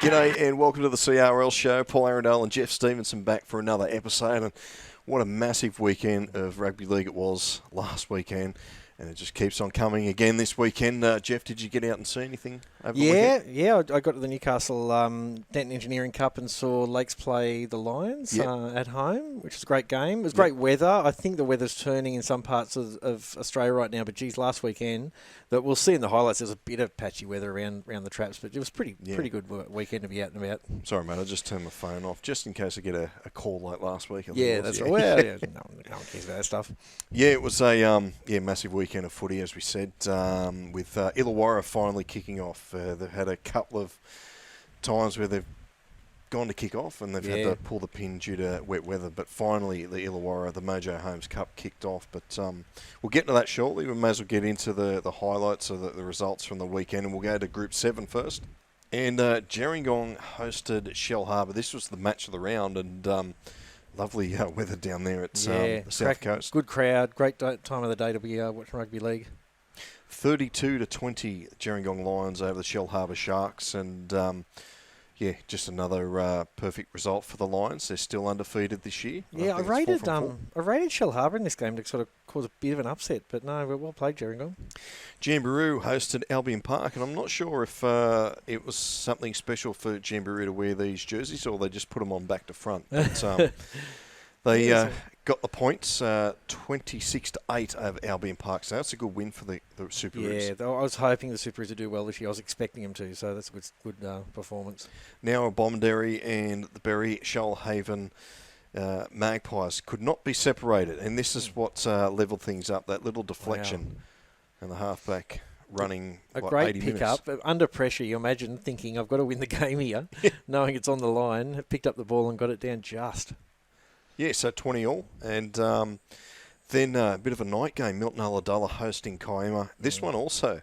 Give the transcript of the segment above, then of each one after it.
G'day and welcome to the CRL Show. Paul Arundel and Geoff Stevenson back for another episode. And what a massive weekend of rugby league it was last weekend. And it just keeps on coming again this weekend. Geoff, did you get out and see anything over the weekend? Yeah. I got to the Newcastle Denton Engineering Cup and saw Lakes play the Lions at home, which was a great game. It was great weather. I think the weather's turning in some parts of Australia right now, but geez, last weekend, that we'll see in the highlights, there's a bit of patchy weather around the traps, but it was pretty good weekend to be out and about. Sorry, mate, I just turned my phone off just in case I get a call like last week. That's right. Well, no one cares about that stuff. Yeah, it was a massive weekend of footy, as we said, with Illawarra finally kicking off. They've had a couple of times where they've gone to kick off and they've had to pull the pin due to wet weather, but finally the Illawarra, the Mojo Homes Cup, kicked off. But we'll get to that shortly. We may as well get into the highlights of the results from the weekend, and we'll go to Group 7 first. And Gerringong hosted Shell Harbour. This was the match of the round, and lovely weather down there at the South Coast. Good crowd, great time of the day to be watching rugby league. 32-20 Gerringong Lions over the Shell Harbour Sharks, and just another perfect result for the Lions. They're still undefeated this year. Yeah, I rated Shell Harbour in this game to sort of cause a bit of an upset, but no, well played, Gerringong. Jamboree hosted Albion Park, and I'm not sure if it was something special for Jamboree to wear these jerseys, or they just put them on back to front. But they got the points, 26-8 over Albion Park, so that's a good win for the Super-Roos. Yeah, I was hoping the Super-Roos would do well this year. I was expecting them to, so that's a good performance. Now Bomaderry and the Berry Shoalhaven Magpies could not be separated, and this is what levelled things up, that little deflection and the halfback running a great 80 pick-up. Under pressure, you imagine thinking, I've got to win the game here, knowing it's on the line, picked up the ball and got it down just. Yeah, so 20-all, and then a bit of a night game, Milton Ulladulla hosting Kiama. This one also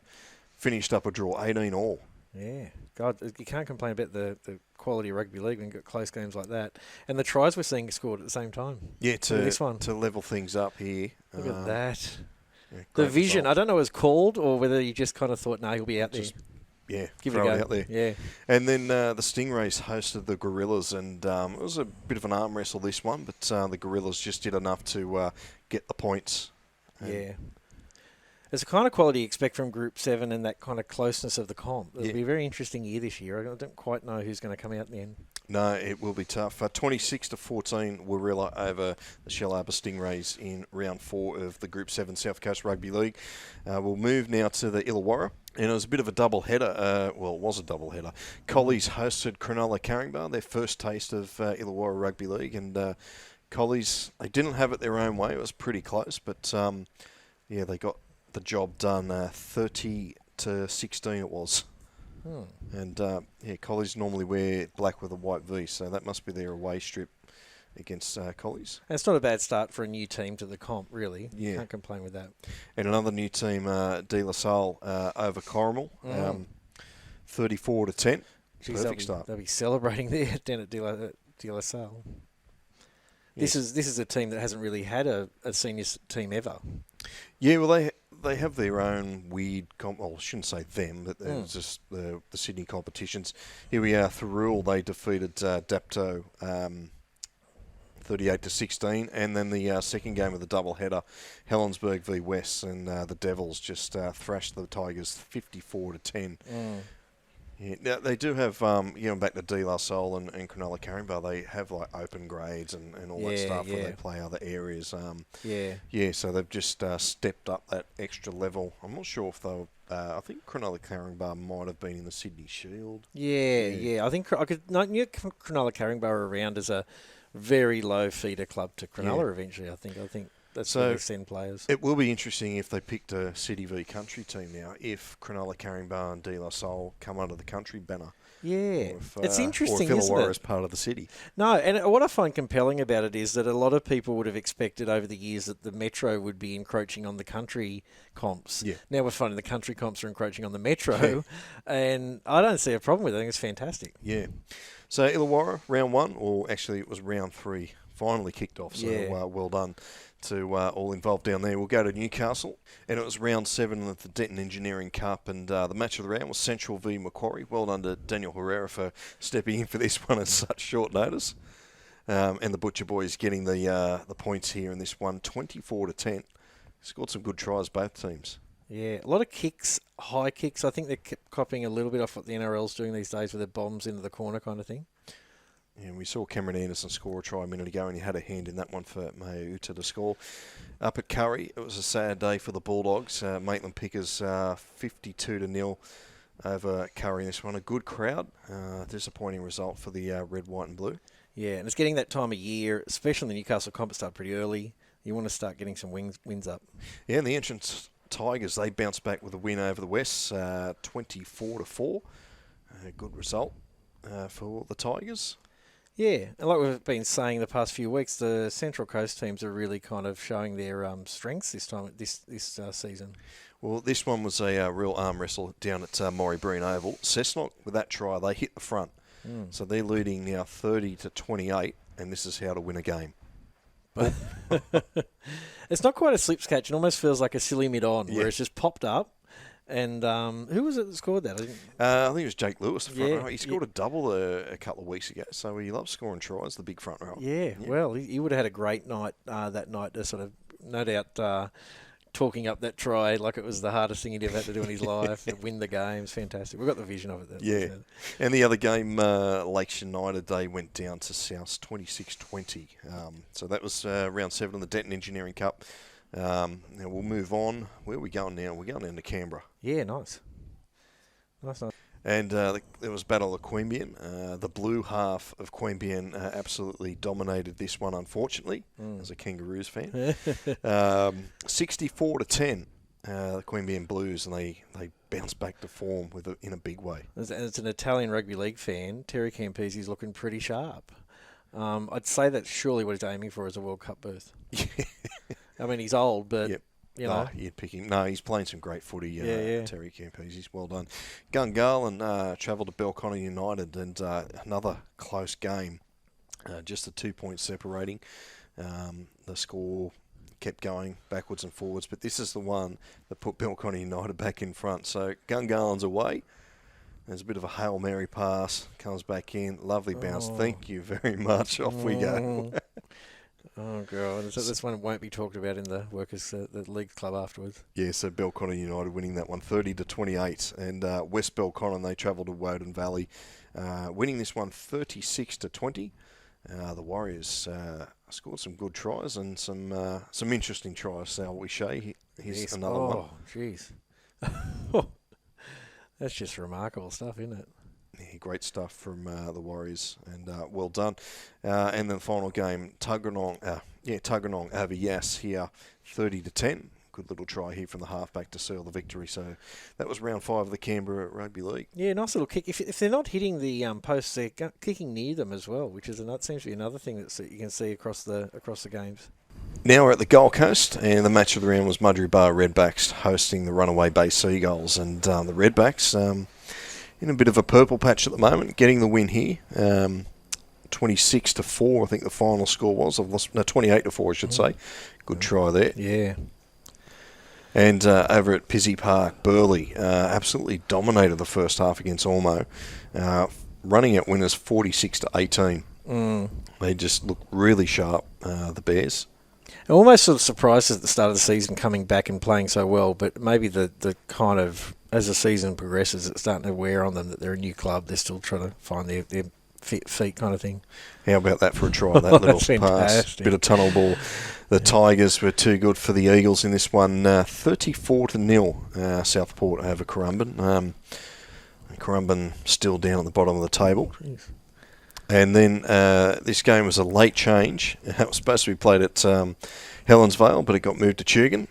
finished up a draw, 18-all. Yeah, God, you can't complain about the quality of rugby league when you've got close games like that. And the tries we're seeing scored at the same time. Yeah, to level things up here. Look at that. Yeah, the vision, result. I don't know what it was called, or whether you just kind of thought, no, he'll be out there. Give it a go. Out there. Yeah. And then the Stingrays hosted the Gorillas, and it was a bit of an arm wrestle, this one, but the Gorillas just did enough to get the points. Yeah. It's the kind of quality you expect from Group 7 and that kind of closeness of the comp. It'll be a very interesting year this year. I don't quite know who's going to come out in the end. No, it will be tough. 26-14 Warilla over the Shell Harbour Stingrays in round 4 of the Group 7 South Coast Rugby League. We'll move now to the Illawarra. And it was a bit of a double-header. It was a double-header. Collies hosted Cronulla Caringbah, their first taste of Illawarra Rugby League. And Collies, they didn't have it their own way. It was pretty close. But, they got the job done. 30-16 it was. And, Collies normally wear black with a white V, so that must be their away strip against Collies. And it's not a bad start for a new team to the comp, really. Yeah. Can't complain with that. And another new team, De La Salle, over Corrimal, 34-10. Perfect start. They'll be celebrating there down at De La Salle. Yes. This is a team that hasn't really had a senior team ever. Yeah, well, they have their own weird I shouldn't say them, but it's just the Sydney competitions. Here we are, Thurul, they defeated Dapto 38-16, and then the second game of the doubleheader, Helensburgh v West, and the Devils just thrashed the Tigers 54-10. Yeah, now they do have, going back to De La Salle and Cronulla Caringbah, they have like open grades and all that stuff when they play other areas. So they've just stepped up that extra level. I'm not sure if they'll. I think Cronulla Caringbah might have been in the Sydney Shield. Yeah. I think Cronulla Caringbah are around as a very low feeder club to Cronulla eventually. I think that's where they send players. It will be interesting if they picked a City v Country team now, if Cronulla Caringbah and De La Salle come under the Country banner. Yeah, it's interesting, or if isn't Illawarra it? is part of the City. No, and what I find compelling about it is that a lot of people would have expected over the years that the Metro would be encroaching on the country comps. Yeah. Now we're finding the country comps are encroaching on the Metro, and I don't see a problem with it. I think it's fantastic. Yeah. So Illawarra, round 1, or actually it was round 3, finally kicked off, so well done. to all involved down there. We'll go to Newcastle, and it was round 7 of the Denton Engineering Cup, and the match of the round was Central v Macquarie. Well done to Daniel Herrera for stepping in for this one at such short notice. And the Butcher Boys getting the points here in this one, 24-10. Scored some good tries, both teams. Yeah, a lot of kicks, high kicks. I think they're copying a little bit off what the NRL's doing these days with their bombs into the corner kind of thing. Yeah, we saw Cameron Anderson score a try a minute ago, and he had a hand in that one for Mauta to score. Up at Curry, it was a sad day for the Bulldogs. Maitland Pickers 52-0 over Curry in this one. A good crowd. Disappointing result for the red, white and blue. Yeah, and it's getting that time of year, especially in the Newcastle comp, start pretty early. You want to start getting some wins up. Yeah, and the entrance Tigers, they bounced back with a win over the Wests, 24-4. A good result for the Tigers. Yeah, and like we've been saying the past few weeks, the Central Coast teams are really kind of showing their strengths this season. Well, this one was a real arm wrestle down at Morrie Breen Oval. Cessnock, with that try, they hit the front. So they're leading now 30-28, and this is how to win a game. But it's not quite a slip catch. It almost feels like a silly mid-on, where it's just popped up. And who was it that scored that? I think it was Jake Lewis, the front row. He scored a double a couple of weeks ago, so he loves scoring tries, the big front row. Yeah, well, he would have had a great night that night to sort of, no doubt, talking up that try like it was the hardest thing he'd ever had to do in his life, to win the game. It's fantastic. We've got the vision of it. Yeah. And the other game, Lakes United, they went down to South 26-20. So that was round 7 of the Denton Engineering Cup. Now we'll move on. Where are we going now? We're going down to Canberra. Yeah, nice. Nice. And there was Battle of Queanbeyan. The blue half of Queanbeyan absolutely dominated this one, unfortunately, as a Kangaroos fan. 64-10, the Queanbeyan Blues, and they bounced back to form in a big way. As an Italian rugby league fan, Terry Campesi's looking pretty sharp. I'd say that's surely what he's aiming for as a World Cup berth. I mean, he's old, but... Yep. You know. You'd pick him. No, he's playing some great footy, Terry Campesi's. Well done. Gungahlin travelled to Belconnen United, and another close game. Just a 2 points separating. The score kept going backwards and forwards, but this is the one that put Belconnen United back in front. So Gungahlin's away. There's a bit of a Hail Mary pass. Comes back in. Lovely bounce. Thank you very much. Off we go. Oh, God. This one won't be talked about in the Workers' the League Club afterwards. Yeah, so Belconnen United winning that one 30-28. And West Belconnen, they travelled to Woden Valley, winning this one 36-20. The Warriors scored some good tries and some interesting tries. Shall we say? Here's another one. Oh, jeez. That's just remarkable stuff, isn't it? Yeah, great stuff from the Warriors, and well done. And then the final game, Tuggeranong over Yass here, 30-10. Good little try here from the halfback to seal the victory. So that was round 5 of the Canberra Rugby League. Yeah, nice little kick. If they're not hitting the posts, they're kicking near them as well, which is seems to be another thing that you can see across the games. Now we're at the Gold Coast, and the match of the round was Mudgee Bar Redbacks hosting the Runaway Bay Seagulls, and the Redbacks. In a bit of a purple patch at the moment, getting the win here. 26-4, I think the final score was. 28-4, I should say. Good try there. Yeah. And over at Pizzy Park, Burleigh absolutely dominated the first half against Ormo, running at winners 46-18. They just look really sharp, the Bears. Almost sort of surprised at the start of the season coming back and playing so well, but maybe the kind of, as the season progresses, it's starting to wear on them that they're a new club. They're still trying to find their feet kind of thing. How about that for a try, that little pass? Bit of tunnel ball. The Tigers were too good for the Eagles in this one, 34-0, Southport over Currumbin. Currumbin still down at the bottom of the table. Jeez. And then this game was a late change. It was supposed to be played at Helensvale, but it got moved to Tugun.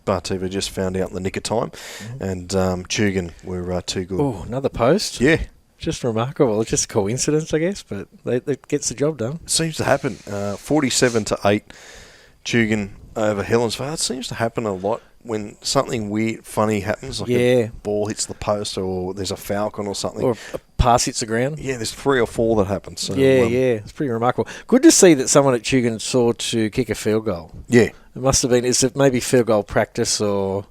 Bartiva just found out in the nick of time, and Tugun were too good. Oh, another post? Yeah. Just remarkable. It's just a coincidence, I guess, but it gets the job done. Seems to happen. 47-8. Tugun over Helensvale. It seems to happen a lot when something weird, funny happens, like a ball hits the post or there's a falcon or something. Or a pass hits the ground. Yeah, there's 3 or 4 that happen. So, it's pretty remarkable. Good to see that someone at Tugun saw to kick a field goal. Yeah. It must have been, is it maybe field goal practice or,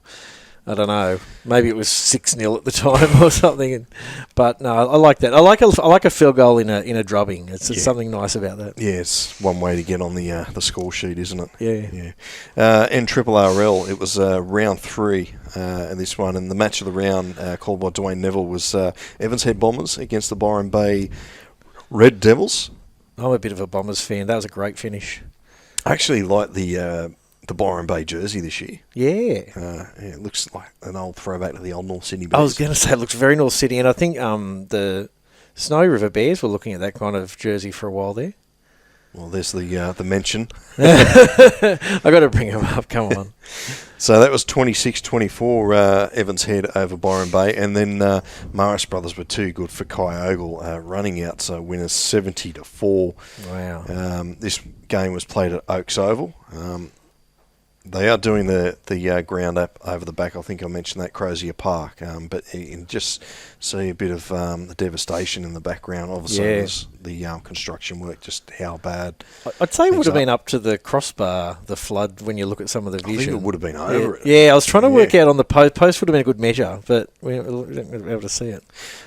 I don't know, maybe it was 6-0 at the time or something. But no, I like that. I like a field goal in a drubbing. It's something nice about that. Yeah, it's one way to get on the score sheet, isn't it? Yeah. In CRL, it was round 3 in this one, and the match of the round called by Dwayne Neville was Evans Head Bombers against the Byron Bay Red Devils. I'm a bit of a Bombers fan. That was a great finish. I actually like the Byron Bay jersey this year. Yeah. It looks like an old throwback to the old North Sydney Bears. I was going to say it looks very North City, and I think the Snowy River Bears were looking at that kind of jersey for a while there. Well, there's the mention. I got to bring him up. Come on. So that was 26-24 Evans Head over Byron Bay, and then Morris Brothers were too good for Kai Ogle, running out, so winners 70-4. Wow. This game was played at Oaks Oval. They are doing the ground up over the back. I think I mentioned that, Crozier Park. But you can just see a bit of the devastation in the background. Obviously, there's the construction work, just how bad. I'd say it would have been up to the crossbar, the flood, when you look at some of the vision. I think it would have been over it. Yeah, I was trying to work out on the post. Post would have been a good measure, but we weren't able to see it.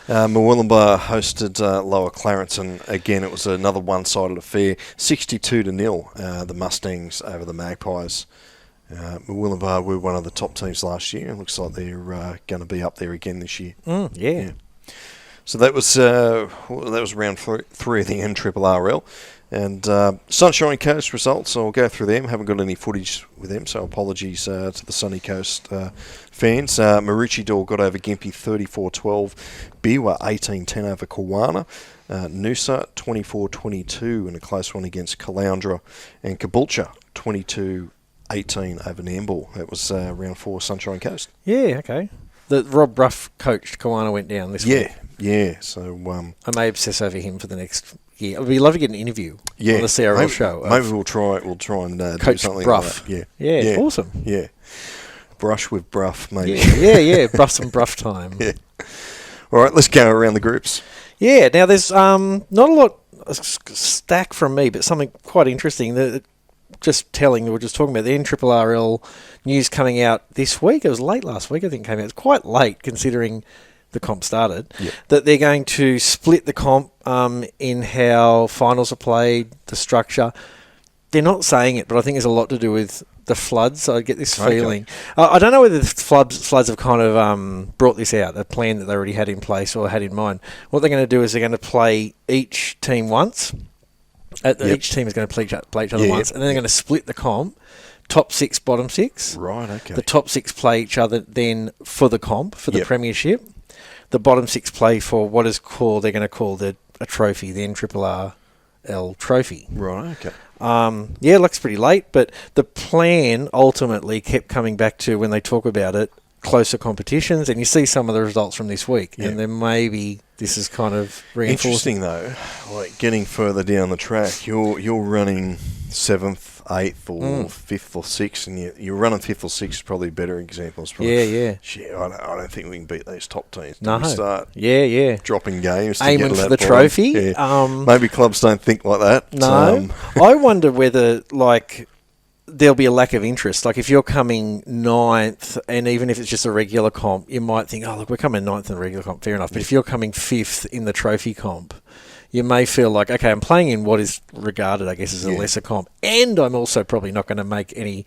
Murwillumbah hosted Lower Clarence, and again, it was another one-sided affair. 62-0, the Mustangs over the Magpies. Murwillumbah were one of the top teams last year, and looks like they're going to be up there again this year. Yeah. So that was round 3 of the NRRL, and Sunshine Coast results. I'll go through them. Haven't got any footage with them, so apologies to the Sunny Coast fans. Maroochydore got over Gympie 34-12. Biwa 18-10 over Kawana. Noosa 24-22 in a close one against Caloundra, and Caboolture 22-18 over Nambour. That was round 4 Sunshine Coast. Yeah, okay. The Rob Bruff coached Kawana went down this week. Yeah. So I may obsess over him for the next year. It'd be lovely to get an interview on the CRL show. Maybe we'll try and do something Bruff. like that. Yeah, awesome. Yeah. Brush with Bruff, maybe. Yeah. Bruff some Bruff time. Yeah. All right, let's go around the groups. Yeah, now there's not a lot stack from me, but something quite interesting. We were just talking about the NRRL news coming out this week. It was late last week, I think it came out. It's quite late considering the comp started. Yep. That they're going to split the comp in how finals are played, the structure. They're not saying it, but I think there's a lot to do with the floods. I get this feeling. I don't know whether the floods have kind of brought this out, a plan that they already had in place or had in mind. What they're going to do is they're going to play each team once. Each team is going to play each other once, and then they're going to split the comp, top 6, bottom 6. Right, okay. The top 6 play each other then for the comp, for the premiership. The bottom 6 play for what is called, they're going to call a trophy, the NRRL trophy. Right, okay. It looks pretty late, but the plan ultimately kept coming back to, when they talk about it, closer competitions, and you see some of the results from this week, and then maybe this is kind of reinforcing. Interesting though, like getting further down the track, you're running 7th, 8th, or 5th or 6th, and you're running 5th or 6th is probably a better example. Yeah. Shit, I don't think we can beat these top teams. No. We start dropping games, aiming for the trophy. Yeah. Maybe clubs don't think like that. No, I wonder whether there'll be a lack of interest. Like if you're coming 9th, and even if it's just a regular comp, you might think, we're coming 9th in the regular comp, fair enough. But if you're coming 5th in the trophy comp, you may feel like, okay, I'm playing in what is regarded, I guess, as a lesser comp, and I'm also probably not going to make any.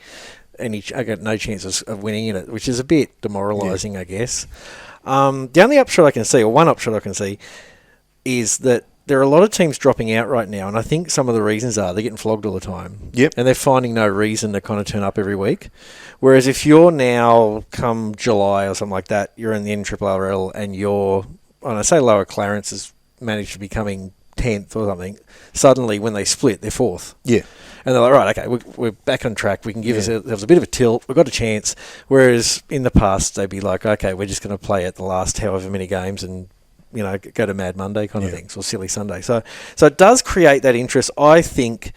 I got no chances of winning in it, which is a bit demoralising, I guess. The only upshot I can see, or one upshot I can see, is that there are a lot of teams dropping out right now, and I think some of the reasons are they're getting flogged all the time. Yep. And they're finding no reason to kind of turn up every week. Whereas if you're now, come July or something like that, you're in the NRRL and Lower Clarence has managed to be coming 10th or something, suddenly when they split, they're 4th. Yeah. And they're like, right, okay, we're back on track. We can give ourselves a bit of a tilt. We've got a chance. Whereas in the past, they'd be like, okay, we're just going to play at the last however many games and go to Mad Monday kind of things, or Silly Sunday. So it does create that interest. I think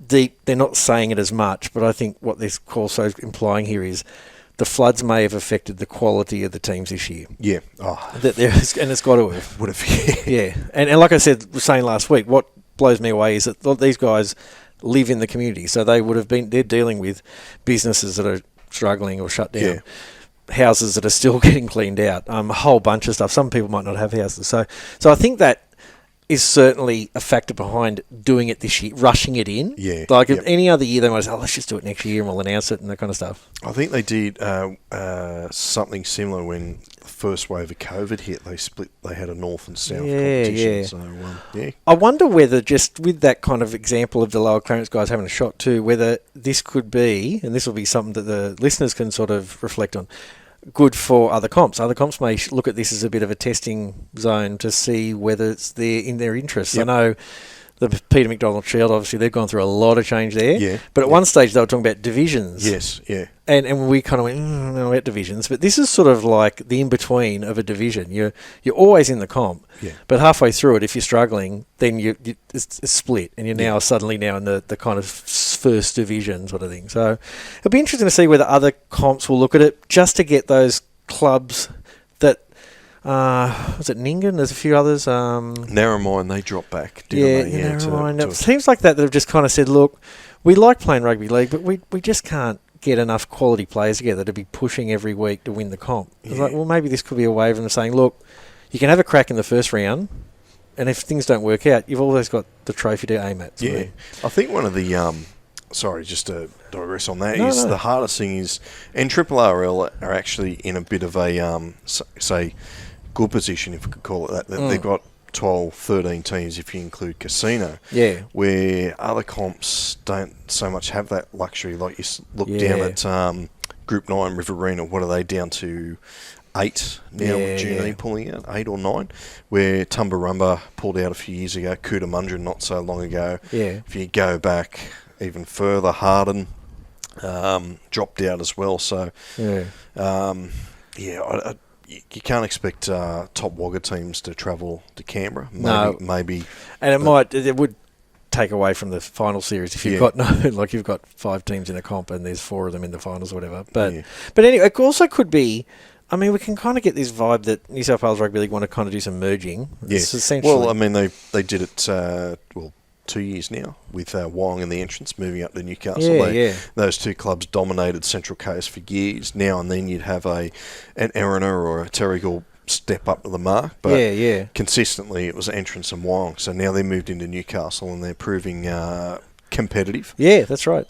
deep. They're not saying it as much, but I think what this also implying here is the floods may have affected the quality of the teams this year. Yeah. And it's got to have. Would have. Yeah. And like I said, saying last week, what blows me away is that these guys live in the community, so they're dealing with businesses that are struggling or shut down. Yeah. Houses that are still getting cleaned out, a whole bunch of stuff. Some people might not have houses. So I think that is certainly a factor behind doing it this year, rushing it in. Yeah. Like any other year, they might say, let's just do it next year and we'll announce it and that kind of stuff. I think they did something similar when the first wave of COVID hit. They had a north and south competition. Yeah. So, yeah. I wonder whether just with that kind of example of the lower clearance guys having a shot too, whether this could be, and this will be something that the listeners can sort of reflect on, good for other comps. Other comps may look at this as a bit of a testing zone to see whether it's in their interests. Yep. I know the Peter McDonald Shield, obviously, they've gone through a lot of change there. Yeah. But at one stage, they were talking about divisions. Yes, yeah. And we kind of went, no, about divisions. But this is sort of like the in-between of a division. You're always in the comp. Yeah. But halfway through it, if you're struggling, then it's split. And you're now suddenly in the kind of first division sort of thing. So it'll be interesting to see whether other comps will look at it just to get those clubs that... was it Ningen? There's a few others. Narromine, they dropped back, didn't they? Yeah, Narromine. It seems like that they've just kind of said, look, we like playing rugby league, but we just can't get enough quality players together to be pushing every week to win the comp. It's like, well, maybe this could be a way of them saying, look, you can have a crack in the first round, and if things don't work out, you've always got the trophy to aim at. Yeah. I think one of the... sorry, just to digress on that, the hardest thing is... And RRL are actually in a bit of a, say... good position, if we could call it that. They've got 12, 13 teams if you include casino. Yeah. Where other comps don't so much have that luxury. Like you look down at Group 9, Riverina, what are they down to? 8 now with Junee pulling out, 8 or 9. Where Tumbarumba pulled out a few years ago, Cootamundra not so long ago. Yeah. If you go back even further, Harden dropped out as well. So, you can't expect top Wagga teams to travel to Canberra. Maybe. And it would take away from the final series if you've got you've got 5 teams in a comp and there's 4 of them in the finals or whatever. But anyway, it also could be. I mean, we can kind of get this vibe that New South Wales Rugby League want to kind of do some merging. Yes. Well, I mean, they did it. 2 years now with Wong and the entrance moving up to Newcastle. Those 2 clubs dominated Central Coast for years. Now and then you'd have an Erina or a Terrigal step up to the mark, but consistently it was entrance and Wong. So now they moved into Newcastle and they're proving competitive. Yeah, that's right.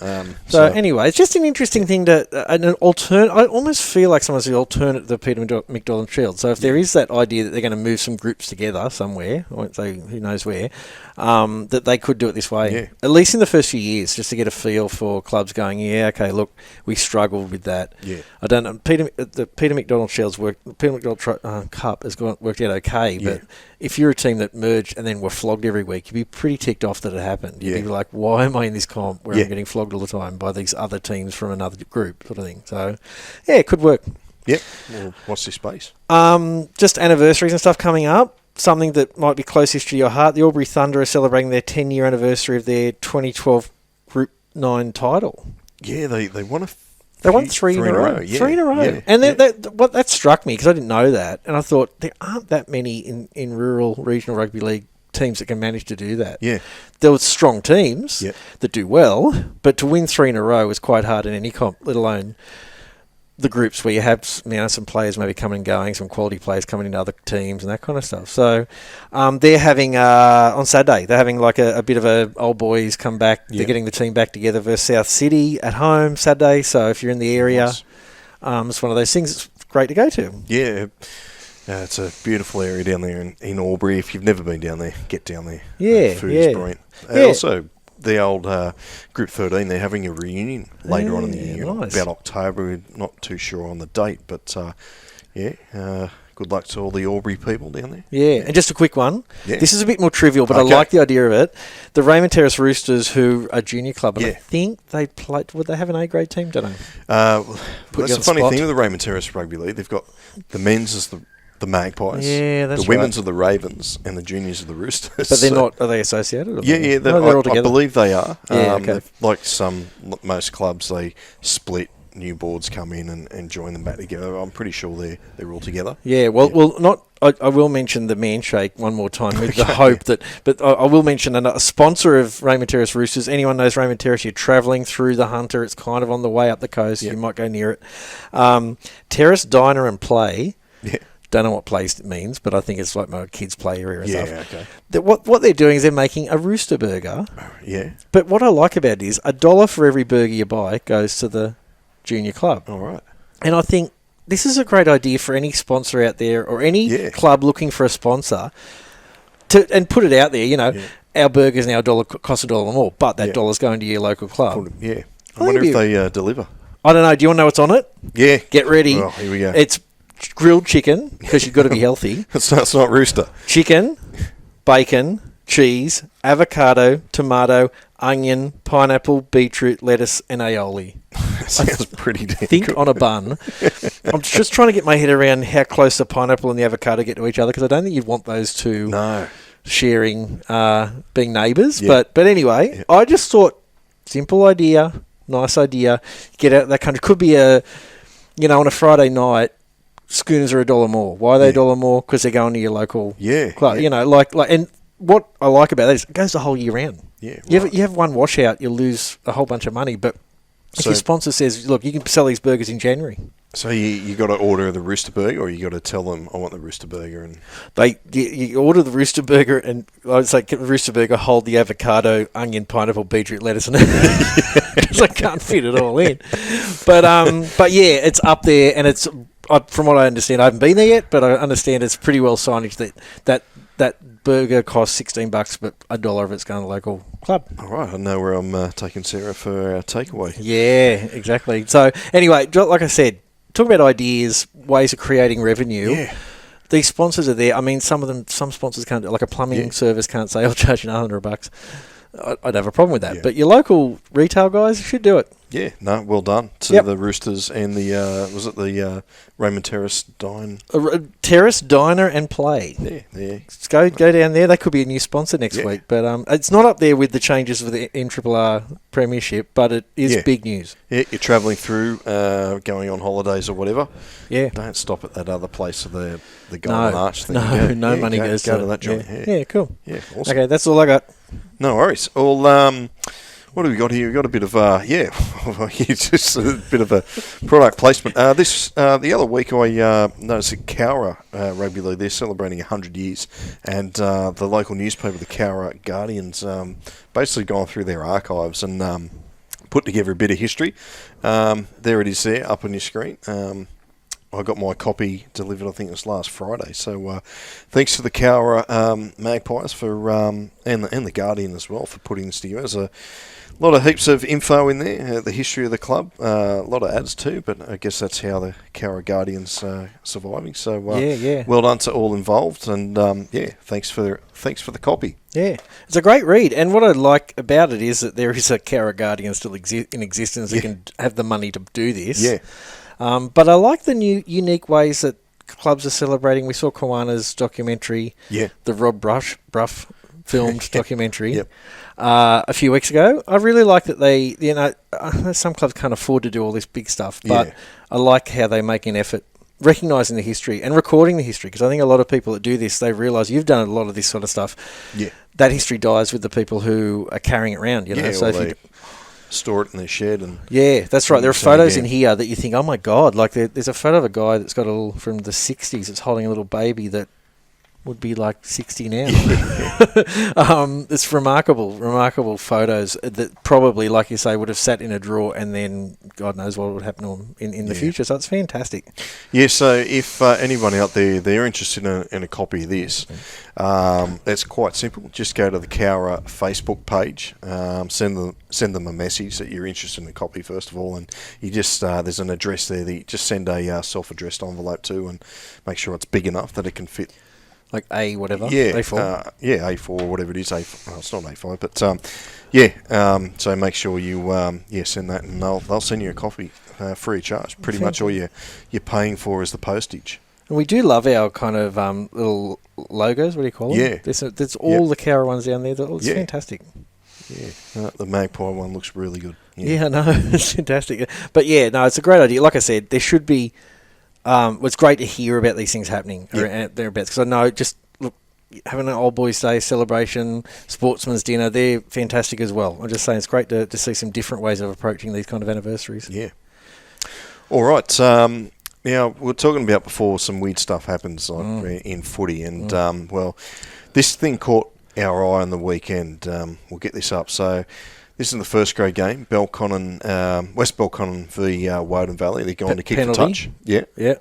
So anyway, it's just an interesting thing an alternate. I almost feel like someone's the alternate to the Peter McDonald Shield. So if there is that idea that they're going to move some groups together somewhere, I won't say who knows where, that they could do it this way, at least in the first few years, just to get a feel for clubs going, okay, look, we struggled with that. Yeah. I don't know. The Peter McDonald Shields Peter McDonald Cup has worked out okay, but if you're a team that merged and then were flogged every week, you'd be pretty ticked off that it happened. You'd be like, why am I in this comp where I'm getting flogged all the time by these other teams from another group sort of thing? So, it could work. Yep. Well, watch this space. Just anniversaries and stuff coming up. Something that might be closest to your heart. The Albury Thunder are celebrating their 10-year anniversary of their 2012 Group 9 title. Yeah, they won They won 3 in a row. Yeah. 3 in a row. Yeah. And that struck me because I didn't know that. And I thought there aren't that many in rural regional rugby league teams that can manage to do that. Yeah. There were strong teams that do well, but to win 3 in a row is quite hard in any comp, let alone the groups where you have some players maybe coming and going, some quality players coming into other teams and that kind of stuff. So they're having, on Saturday, they're having like a bit of a old boys come back. Yep. They're getting the team back together versus South City at home Saturday. So if you're in the area, it's one of those things it's great to go to. Yeah. It's a beautiful area down there in Albury. If you've never been down there, get down there. Yeah. Food is brilliant. Also, the old Group 13, they're having a reunion later on in the year, about October. We're not too sure on the date, but good luck to all the Albury people down there. Yeah, and just a quick one. Yeah. This is a bit more trivial, but I like the idea of it. The Raymond Terrace Roosters, who are a junior club, and I think they played. Would they have an A-grade team? Don't know. That's the funny thing with the Raymond Terrace Rugby League. They've got the men's as the the Magpies. Yeah, that's the women's are the Ravens, and the juniors are the Roosters. But they're not. Are they associated? Yeah. They're all together. I believe they are. Yeah, okay. Like most clubs, they split. New boards come in and join them back together. I'm pretty sure they're all together. Yeah, well, not. I will mention the Manshake one more time with the hope that. But I will mention a sponsor of Raymond Terrace Roosters. Anyone knows Raymond Terrace? You're travelling through the Hunter. It's kind of on the way up the coast. Yep. You might go near it. Terrace Diner and Play. Yeah. Don't know what place it means, but I think it's like my kids' play area and stuff. Yeah, okay. What they're doing is they're making a rooster burger. Yeah. But what I like about it is $1 for every burger you buy goes to the junior club. All right. And I think this is a great idea for any sponsor out there or any club looking for a sponsor and put it out there, our burgers now cost $1 more, but that $1's going to your local club. Yeah. I wonder if they deliver. I don't know. Do you want to know what's on it? Yeah. Get ready. Oh, here we go. It's grilled chicken, because you've got to be healthy. It's not rooster. Chicken, bacon, cheese, avocado, tomato, onion, pineapple, beetroot, lettuce, and aioli. Sounds pretty damn Think good. on a bun. I'm just trying to get my head around how close the pineapple and the avocado get to each other, because I don't think you'd want those two sharing, being neighbours. Yeah. But anyway, I just thought, simple idea, nice idea. Get out of that country. Could be on a Friday night, schooners are $1 more. Why are they $1 more? Because they're going to your local club. Yeah. And what I like about that is it goes the whole year round. Yeah, you have one washout, you'll lose a whole bunch of money. But if your sponsor says, look, you can sell these burgers in January. So you got to order the rooster burger, or you got to tell them I want the rooster burger, and you order the rooster burger, and it's like rooster burger, hold the avocado, onion, pineapple, beetroot, lettuce, and because I can't fit it all in. But yeah, it's up there, and it's from what I understand, I haven't been there yet, but I understand it's pretty well signaged that burger costs $16, but $1 of it's going to the local club. All right, I know where I'm taking Sarah for our takeaway. Yeah, exactly. So anyway, like I said, talk about ideas, ways of creating revenue. Yeah. These sponsors are there. I mean, some sponsors can't, like a plumbing service can't say, I'll charge you $100. I'd have a problem with that. Yeah. But your local retail guys should do it. Yeah, no, well done to the Roosters and the Raymond Terrace Terrace Diner and Play. Yeah. Let's go down there. They could be a new sponsor next week. But it's not up there with the changes of the NRRR Premiership, but it is big news. Yeah, you're travelling through, going on holidays or whatever. Yeah. Don't stop at that other place of the Golden Arch thing. No money goes to that joint. Yeah, cool. Yeah, awesome. Okay, that's all I got. No worries. Well, what have we got here? We've got a bit of just a bit of a product placement. The other week I noticed that Cowra Rugby League, they're celebrating 100 years, and the local newspaper, the Cowra Guardians, basically gone through their archives and put together a bit of history. There it is there, up on your screen. I got my copy delivered, I think it was last Friday. So thanks to the Cowra Magpies for and the Guardian as well for putting this together. There's a lot of heaps of info in there, the history of the club, a lot of ads too, but I guess that's how the Cowra Guardian's surviving. So well done to all involved, and thanks for the copy. Yeah, it's a great read, and what I like about it is that there is a Cowra Guardian still in existence that can have the money to do this. Yeah. But I like the new unique ways that clubs are celebrating. We saw Kiwana's documentary, the Rob Bruff filmed documentary, a few weeks ago. I really like that they, some clubs can't afford to do all this big stuff, but I like how they make an effort recognising the history and recording the history, because I think a lot of people that do this, they realise you've done a lot of this sort of stuff. Yeah. That history dies with the people who are carrying it around, So if you store it in their shed and that's right. There are photos in here that you think, oh my god, like there's a photo of a guy that's got from the 60s. It's holding a little baby that would be like 60 now. It's remarkable photos that probably, like you say, would have sat in a drawer, and then God knows what would happen to them in the future. So it's fantastic. Yeah, so if anyone out there, they're interested in a copy of this, it's quite simple. Just go to the Cowra Facebook page, send them a message that you're interested in a copy first of all, and you just there's an address there that you just send a self-addressed envelope to, and make sure it's big enough that it can fit. Like A4. A4 or whatever it is. A4. It's not A5, but so make sure you send that, and they'll send you a copy free of charge. Pretty much all you're paying for is the postage. And we do love our kind of little logos. What do you call them? Yeah. There's all the Cowra ones down there. It's fantastic. Yeah. The Magpie one looks really good. Yeah, no, it's fantastic. But yeah, no, it's a great idea. Like I said, there should be. It's great to hear about these things happening thereabouts, because I know just look, having an Old Boys Day celebration, sportsman's dinner, they're fantastic as well. I'm just saying it's great to see some different ways of approaching these kind of anniversaries. Yeah. All right. Now, we were talking about before some weird stuff happens in footy, and well, this thing caught our eye on the weekend. We'll get this up. So this is the first grade game, West Belconnen v Woden Valley. They're going to kick penalty. for touch. Yeah. Yeah.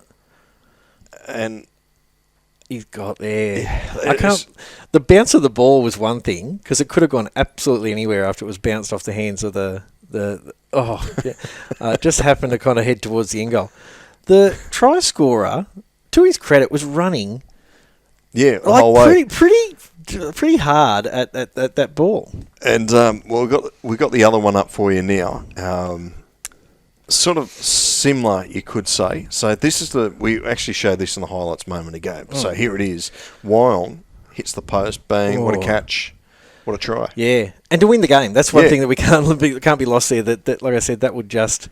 And he's got there. Yeah, the bounce of the ball was one thing, because it could have gone absolutely anywhere after it was bounced off the hands of just happened to kind of head towards the end goal. The try scorer, to his credit, was running. Yeah, the whole way. Pretty hard at that ball. And well, we got the other one up for you now. Sort of similar, you could say. So this is we actually showed this in the highlights moment ago. So here it is. Wyong hits the post. Bang! What a catch! What a try! Yeah, and to win the game. That's one thing that we can't be lost there. That like I said, that would just.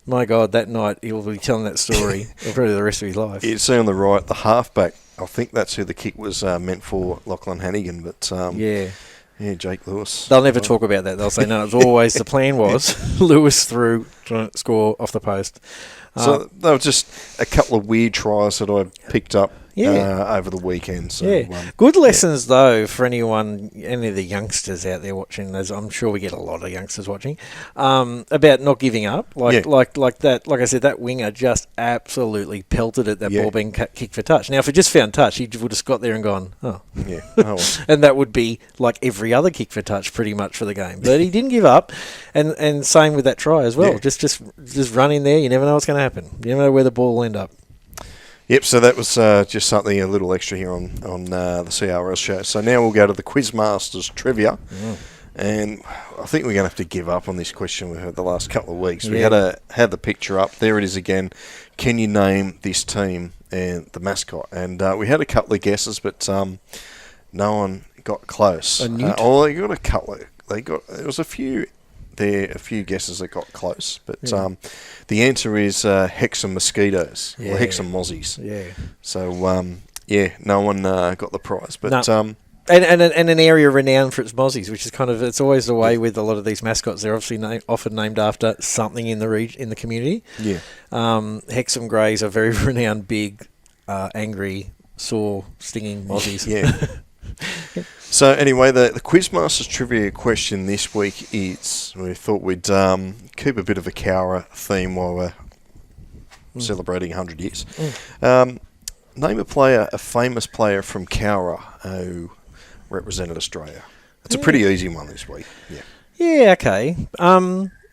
My God, that night he will be telling that story probably the rest of his life. You see on the right, the halfback. I think that's who the kick was meant for, Lachlan Hannigan. But Jake Lewis. They'll never talk about that. They'll say no. It was always the plan was Lewis threw to score off the post. So they were just a couple of weird tries that I picked up over the weekend. So, good lessons though for any of the youngsters out there watching. As I'm sure we get a lot of youngsters watching, about not giving up. Like that. Like I said, that winger just absolutely pelted at that ball being kicked for touch. Now, if it just found touch, he would have got there and gone, and that would be like every other kick for touch pretty much for the game. But he didn't give up, and same with that try as well. Yeah. Just run in there. You never know what's going to happen. You never know where the ball will end up. Yep, so that was just something a little extra here on the CRL show. So now we'll go to the Quizmasters trivia. And I think we're going to have to give up on this question we've had the last couple of weeks. We had the picture up. There it is again. Can you name this team and the mascot? And we had a couple of guesses, but no one got close. They got a couple. There was a few guesses that got close, but the answer is Hexham Mosquitoes or Hexham Mozzies. Yeah. So no one got the prize, but and an area renowned for its mozzies, which is kind of it's always the way with a lot of these mascots. They're obviously often named after something in the community. Yeah. Hexham Greys are very renowned, big, angry, sore, stinging mozzies. Yeah. So anyway, the Quizmasters trivia question this week is, we thought we'd keep a bit of a Cowra theme while we're celebrating 100 years. Name a famous player from Cowra who represented Australia. It's a pretty easy one this week. Yeah, okay.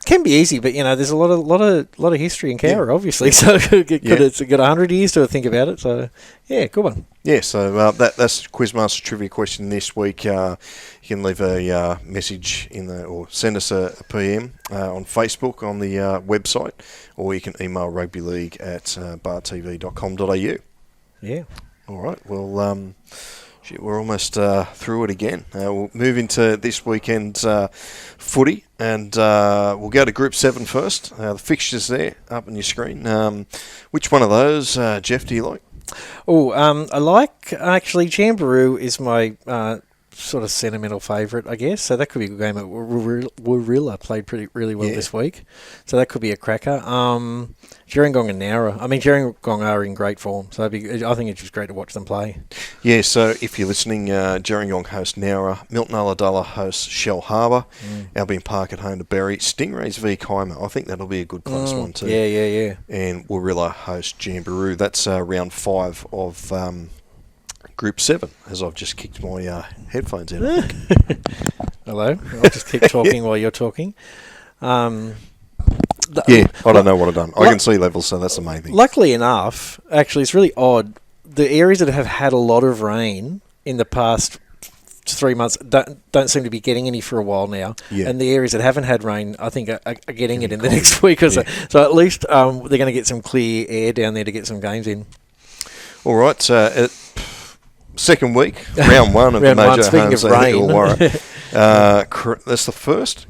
Can be easy, but there's a lot of history in Canberra, obviously. So it's got 100 years to think about it. So good one. Yeah, so that's Quizmaster trivia question this week. You can leave a message or send us a PM on Facebook on the website, or you can email rugbyleague@bartv.com.au. Yeah. All right. Well, we're almost through it again. We'll move into this weekend's footy, and we'll go to Group 7 first. The fixtures there up on your screen. Which one of those, Geoff, do you like? I like, actually, Jamboree is my sort of sentimental favourite, I guess. So that could be a good game. Warilla played really well this week. So that could be a cracker. Gerringong and Nowra. I mean, Gerringong are in great form. So I think it's just great to watch them play. Yeah, so if you're listening, Gerringong host Nowra, Milton Ulladulla hosts Shell Harbour, Albion Park at home to Berry, Stingrays v Kima. I think that'll be a good close one too. Yeah. And Warilla hosts Jamboree. That's round 5 of Group 7, as I've just kicked my headphones out. Hello. I'll just keep talking while you're talking. I don't know what I've done. I can see levels, so that's the main thing. Luckily enough, actually, it's really odd. The areas that have had a lot of rain in the past 3 months don't seem to be getting any for a while now. Yeah. And the areas that haven't had rain, I think, are getting it in the next week or so. So at least they're going to get some clear air down there to get some games in. All right, second week, round one of the major homes at Illawarra. That's the first.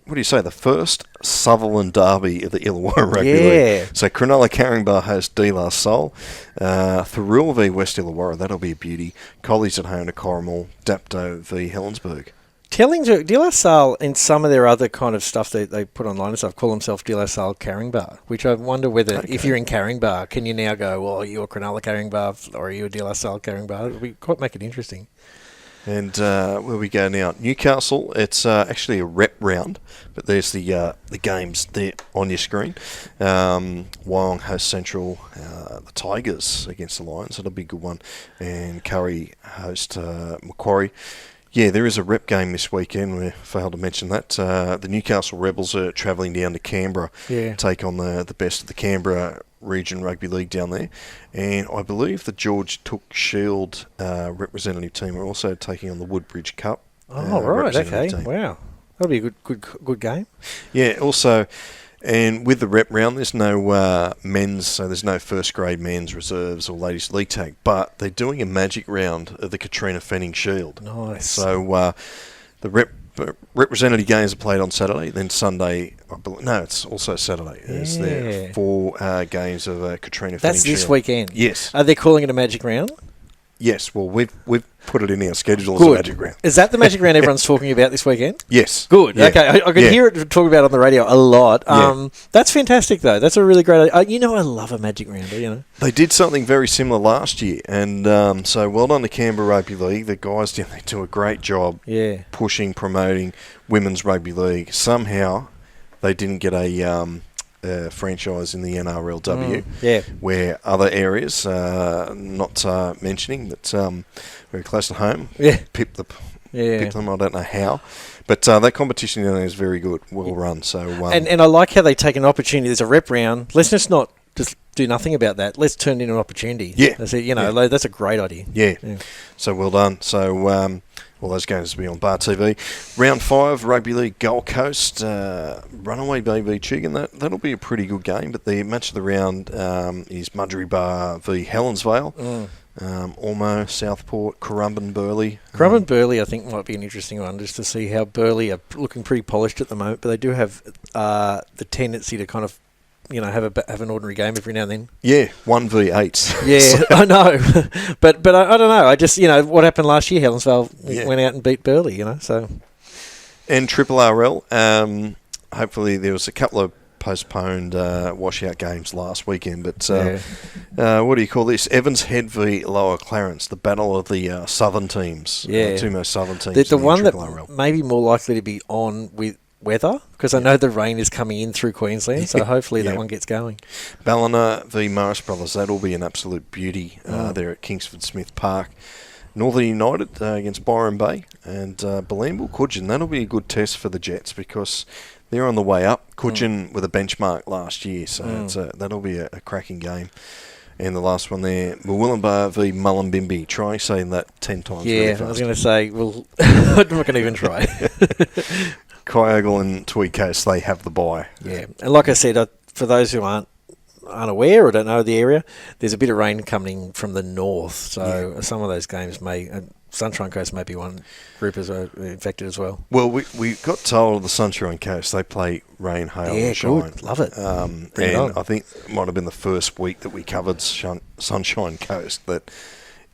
What do you say? The first Sutherland derby of the Illawarra Rugby League. So Cronulla Caringbah hosts De La Salle. Thuril v West Illawarra. That'll be a beauty. Collies at home to Corrimal. Dapto v Helensburgh. Telling you, De La Salle and some of their other kind of stuff that they put online and stuff call themselves De La Salle Caringbah, which I wonder whether if you're in Caringbah, can you now go, well, are you a Cronulla Caringbah or are you a De La Salle Caringbah? It would quite make it interesting. And where we go now, Newcastle. It's actually a rep round, but there's the games there on your screen. Wyong hosts Central, the Tigers against the Lions. That'll be a good one. And Curry host Macquarie. Yeah, there is a rep game this weekend. We failed to mention that. The Newcastle Rebels are travelling down to Canberra to take on the best of the Canberra Region Rugby League down there. And I believe the George Took Shield representative team are also taking on the Woodbridge Cup. Oh, right, okay. Team. Wow. That'll be a good game. Yeah, also... And with the rep round, there's no men's, so there's no first grade men's reserves or ladies league tag, but they're doing a magic round of the Katrina Fenning Shield. Nice. So the representative games are played on Saturday, then Sunday, it's also Saturday. There's there 4 games of Katrina Fenning Shield. That's this weekend? Yes. Are they calling it a magic round? Yes, well, we've put it in our schedule as a magic round. Is that the magic round everyone's talking about this weekend? Yes. Good. Yeah. Okay, I could hear it talk about it on the radio a lot. That's fantastic, though. That's a really great idea. I love a magic round, They did something very similar last year, and so well done to Canberra Rugby League. The guys down there do a great job pushing, promoting women's rugby league. Somehow, they didn't get a... franchise in the NRLW, where other areas, not mentioning, but very close to home, pipped them. I don't know how, but that competition is very good, well run. So and I like how they take an opportunity. There's a rep round. Let's just not just do nothing about that. Let's turn it into an opportunity. Yeah, that's it. That's a great idea. Yeah. So well done. So. All those games will be on Bar TV. Round 5, Rugby League Gold Coast, Runaway Baby Chicken. That'll be a pretty good game, but the match of the round is Mudgee Bar v Helensvale, Ormo, Southport, Currumbin, Burleigh. Currumbin, Burleigh, I think, might be an interesting one, just to see how Burleigh are looking pretty polished at the moment, but they do have the tendency to kind of have an ordinary game every now and then. Yeah, 1v8. Yeah, I know. but I don't know. I just, what happened last year, Helensvale went out and beat Burleigh, so. And Triple RL, hopefully there was a couple of postponed washout games last weekend, but what do you call this? Evans Head v Lower Clarence, the battle of the southern teams. Yeah. The two most southern teams. The one that RL. may be more likely to be on with weather, because I know the rain is coming in through Queensland, so hopefully that one gets going. Ballina v Morris Brothers, that'll be an absolute beauty there at Kingsford Smith Park. Northern United against Byron Bay, and Balambul Coogin, that'll be a good test for the Jets because they're on the way up. Coogin with a benchmark last year, so that'll be a cracking game. And the last one there, Murwillumbah v Mullumbimby. Try saying that 10 times. Yeah, really fast. I was going to say, well, I'm not going to even try. Kyogle and Tweed Coast, they have the bye. Yeah, and like I said, for those who aren't unaware or don't know the area, there's a bit of rain coming from the north, so some of those games may... Sunshine Coast may be one group as infected as well. Well, we got told of the Sunshine Coast, they play rain, hail and shine. Good. Love it. And I think it might have been the first week that we covered Sunshine Coast that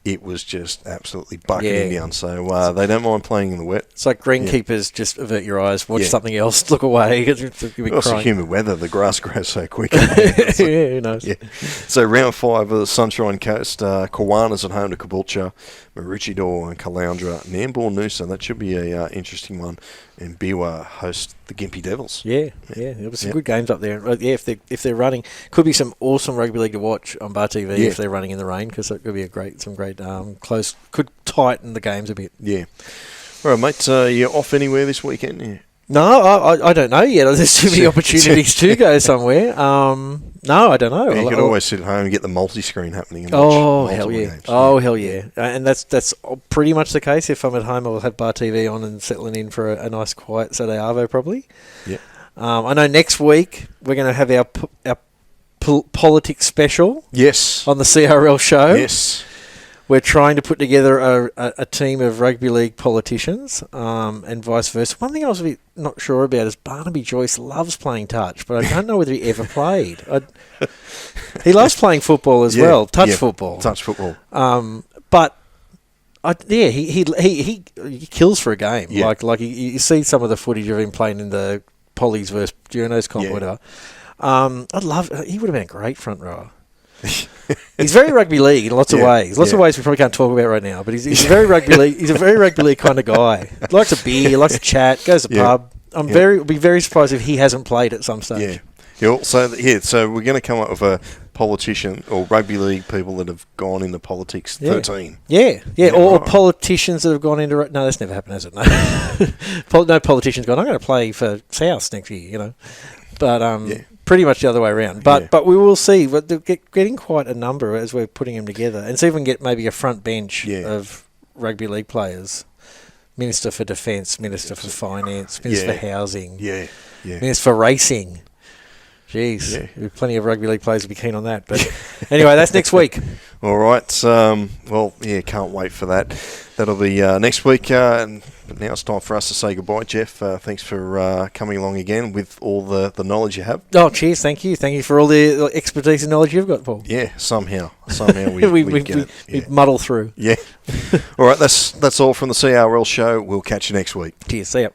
it was just absolutely bucketing down. So they don't mind playing in the wet. It's like greenkeepers, just avert your eyes, watch something else, look away. It's humid weather. The grass grows so quick. Who knows? Yeah. So round 5 of the Sunshine Coast, Kawana's at home to Caboolture, Maroochydore and Caloundra, Nambour Noosa. That should be a interesting one. And Biwa host the Gympie Devils. Yeah. There were some good games up there. If they're running, could be some awesome rugby league to watch on Bar TV if they're running in the rain, because that could be some great close. Could tighten the games a bit. Yeah. All right, mate. You off anywhere this weekend? Yeah. No, I don't know yet. There's too many opportunities to go somewhere. No, I don't know. You can always sit at home and get the multi-screen happening. And watch hell yeah! Games. Hell yeah! And that's pretty much the case. If I'm at home, I'll have Bar TV on and settling in for a nice quiet Saturday arvo probably. Yeah. I know next week we're going to have our politics special. Yes. On the CRL show. Yes. We're trying to put together a team of rugby league politicians and vice versa. One thing I was a bit not sure about is Barnaby Joyce loves playing touch, but I don't know whether he ever played. He loves playing football as well, touch football. Touch football. But he kills for a game. Yeah. Like you see some of the footage of him playing in the Pollies versus Journos comp, whatever. He would have been a great front rower. He's very rugby league in lots of ways. Lots of ways we probably can't talk about right now. But he's a very rugby league. He's a very rugby league kind of guy. He likes a beer. He likes to chat. Goes to the pub. I'd be very surprised if he hasn't played at some stage. Yeah. So we're going to come up with a politician or rugby league people that have gone into politics. 13. Yeah. Or politicians that have gone into. No, that's never happened, has it? No. No politician's gone, I'm going to play for South next year. You know, but pretty much the other way around. But we will see. But they're getting quite a number as we're putting them together, and see if we can get maybe a front bench of rugby league players. Minister for Defence, Minister for Finance, Minister for Housing, Minister for Racing. Jeez, plenty of rugby league players would be keen on that. But anyway, that's next week. All right. Can't wait for that. That'll be next week. But now it's time for us to say goodbye, Geoff. Thanks for coming along again with all the knowledge you have. Oh, cheers. Thank you. Thank you for all the expertise and knowledge you've got, Paul. Yeah, somehow we get it. We muddle through. Yeah. All right, that's all from the CRL show. We'll catch you next week. Cheers. See ya.